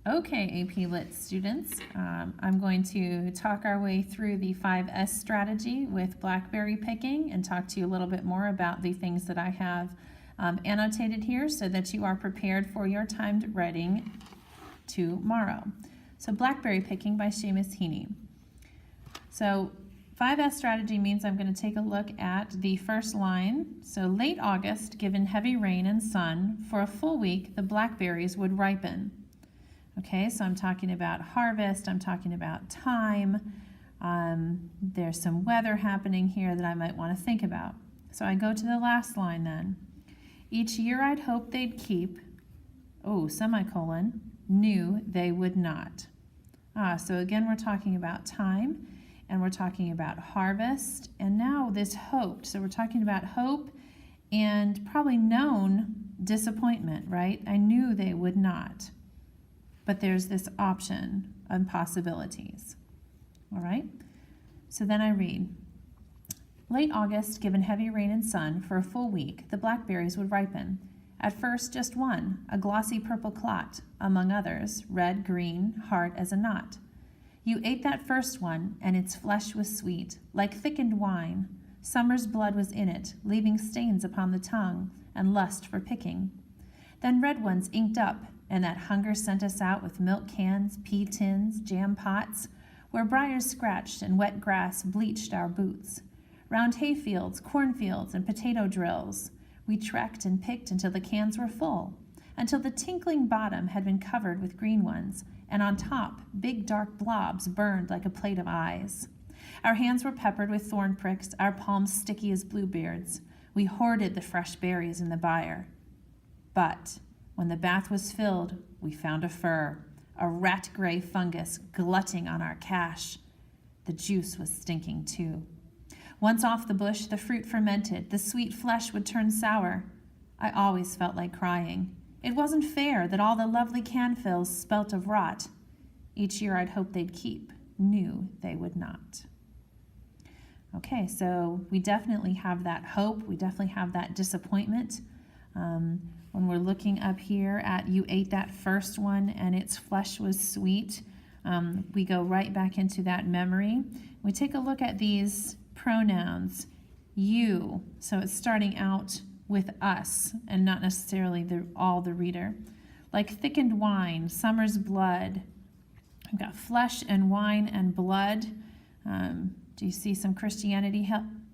Okay, AP Lit students, I'm going to talk our way through the 5S strategy with blackberry picking and talk to you a little bit more about the things that I have annotated here so that you are prepared for your timed writing tomorrow. So blackberry picking by Seamus Heaney. So 5S strategy means I'm going to take a look at the first line. So late August, given heavy rain and sun, for a full week the blackberries would ripen. Okay, so I'm talking about harvest, I'm talking about time. There's some weather happening here that I might want to think about. So I go to the last line then. Each year I'd hope they'd keep, semicolon, knew they would not. So again, we're talking about time, and we're talking about harvest, and now this hoped. So we're talking about hope and probably known disappointment, right? I knew they would not. But there's this option of possibilities. All right? So then I read, late August, given heavy rain and sun, for a full week, the blackberries would ripen. At first, just one, a glossy purple clot, among others, red, green, hard as a knot. You ate that first one, and its flesh was sweet, like thickened wine. Summer's blood was in it, leaving stains upon the tongue, and lust for picking. Then red ones inked up, and that hunger sent us out with milk cans, pea tins, jam pots, where briars scratched and wet grass bleached our boots. Round hayfields, cornfields, and potato drills, we trekked and picked until the cans were full, until the tinkling bottom had been covered with green ones, and on top, big dark blobs burned like a plate of eyes. Our hands were peppered with thorn pricks, our palms sticky as bluebeards. We hoarded the fresh berries in the byre. But when the bath was filled, we found a fur, a rat-gray fungus glutting on our cash. The juice was stinking too. Once off the bush, the fruit fermented, the sweet flesh would turn sour. I always felt like crying. It wasn't fair that all the lovely can fills spelt of rot. Each year I'd hoped they'd keep, knew they would not. Okay, so we definitely have that hope, we definitely have that disappointment. When we're looking up here at you ate that first one and its flesh was sweet, we go right back into that memory. We take a look at these pronouns, you, so it's starting out with us and not necessarily all the reader. Like thickened wine, summer's blood. We've got flesh and wine and blood. Do you see some Christianity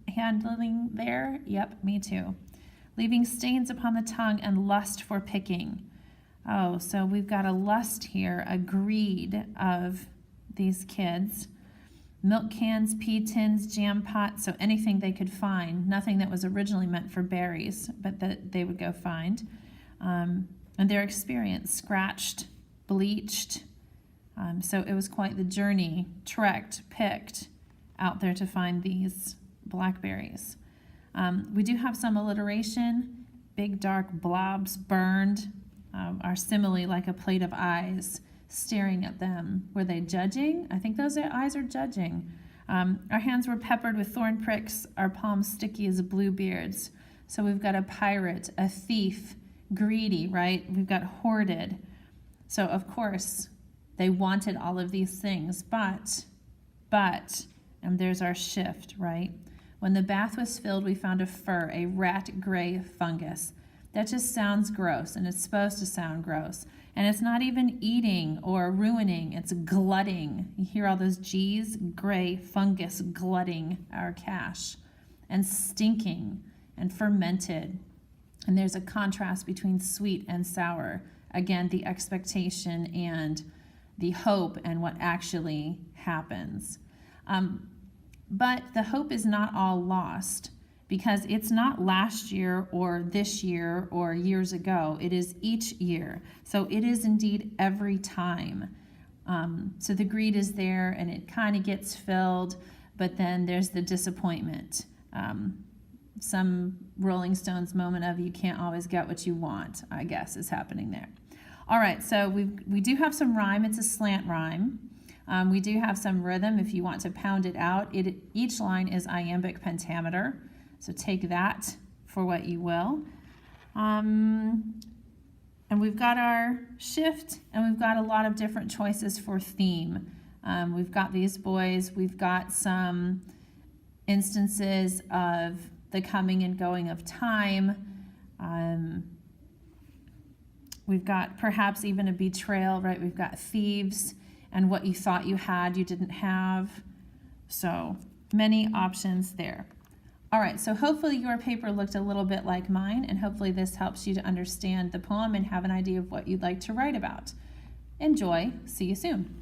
handling there? Yep, me too. Leaving stains upon the tongue and lust for picking. Oh, so we've got a lust here, a greed of these kids. Milk cans, pea tins, jam pots, so anything they could find, nothing that was originally meant for berries, but that they would go find. And their experience, scratched, bleached. So it was quite the journey, trekked, picked out there to find these blackberries. We do have some alliteration. Big dark blobs burned. Our simile like a plate of eyes staring at them. Were they judging? I think those eyes are judging. Our hands were peppered with thorn pricks, our palms sticky as bluebeards. So we've got a pirate, a thief, greedy, right? We've got hoarded. So of course, they wanted all of these things, but, and there's our shift, right? When the bath was filled, we found a fur, a rat-gray fungus. That just sounds gross, and it's supposed to sound gross. And it's not even eating or ruining, it's glutting. You hear all those G's? Gray fungus glutting our cash. And stinking and fermented. And there's a contrast between sweet and sour. Again, the expectation and the hope and what actually happens. But the hope is not all lost, because it's not last year or this year or years ago. It is each year. So it is indeed every time. So the greed is there and it kind of gets filled, but then there's the disappointment. Some Rolling Stones moment of you can't always get what you want, I guess, is happening there. All right, so we do have some rhyme. It's a slant rhyme. We do have some rhythm if you want to pound it out. Each line is iambic pentameter, so take that for what you will. And we've got our shift, and we've got a lot of different choices for theme. We've got these boys, we've got some instances of the coming and going of time. We've got perhaps even a betrayal, right? We've got thieves and what you thought you had, you didn't have. So many options there. All right, so hopefully your paper looked a little bit like mine, and hopefully this helps you to understand the poem and have an idea of what you'd like to write about. Enjoy. See you soon.